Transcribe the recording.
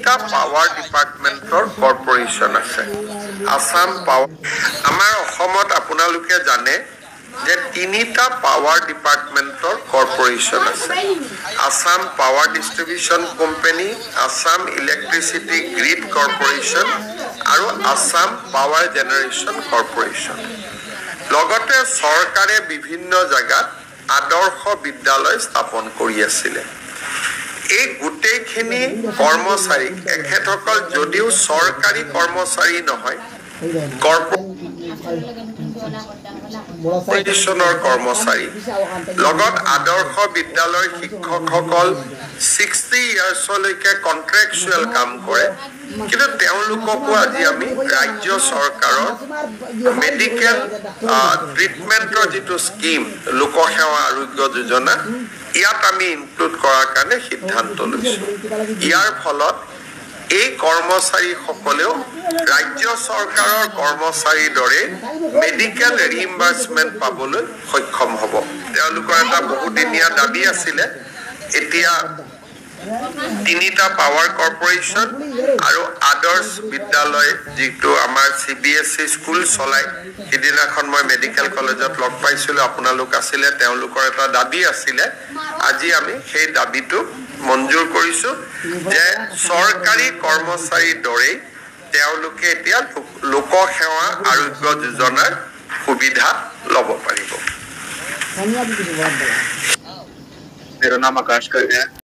তিনিটা পাৱাৰ ডিপাৰ্টমেণ্টৰ কৰ্পৰেশ্যন আছে আসাম পাৱাৰ আমাৰ অসমত আপোনালোকে জানে যে তিনিটা পাৱাৰ ডিপাৰ্টমেণ্টৰ কৰ্পৰেশ্যন আছে Assam power distribution company Assam electricity grid corporation আৰু আসাম পাৱাৰ জেনেৰেশ্যন কৰ্পৰেশ্যন লগতে চৰকাৰে বিভিন্ন জায়গাত আদৰ্শ বিদ্যালয় স্থাপন কৰি আছিলে এই গোটেইখিনি কৰ্মচাৰী এখেতসকল যদিও চৰকাৰী কৰ্মচাৰী নহয় কৰ্পৰেশ্যনৰ কৰ্মচাৰী লগত আদৰ্শ বিদ্যালয়ৰ শিক্ষকসকল 60 ইয়াৰ্ছলৈকে কন্ট্ৰেকচুৱেল কাম কৰে কিন্তু তেওঁলোককো আজি আমি ৰাজ্য চৰকাৰৰ মেডিকেল ট্ৰিটমেণ্টৰ যিটো স্কিম লোকসেৱা আৰোগ্য যোজনা ইয়াত আমি ইনক্লুড কৰাৰ কাৰণে সিদ্ধান্ত লৈছো ইয়াৰ ফলত এই কৰ্মচাৰী সকলেও ৰাজ্য চৰকাৰৰ কৰ্মচাৰীৰ দৰে মেডিকেল ৰিইম্বাৰ্সমেন্ট পাবলৈ সক্ষম হ'ব তেওঁলোকৰ এটা বহুদিনীয়া দাবী আছিল এতিয়া তিনিটা পাৱাৰ কৰ্পৰেশ্যন আৰু আদৰ্শ বিদ্যালয় যিটো আমাৰ CBSE স্কুল চলাই সিদিনাখন মই মেডিকেল কলেজত লগ পাইছিলো আপোনালোক আছিল তেওঁলোকৰ এটা দাবী আছিল আজি আমি সেই দাবীটো মঞ্জুৰ কৰিছো যে চৰকাৰী কৰ্মচাৰীৰ দৰে তেওঁলোকে এতিয়া লোকসেৱা আৰোগ্য যোজনাৰ সুবিধা ল'ব পাৰিব मेरा नाम आकाश कर है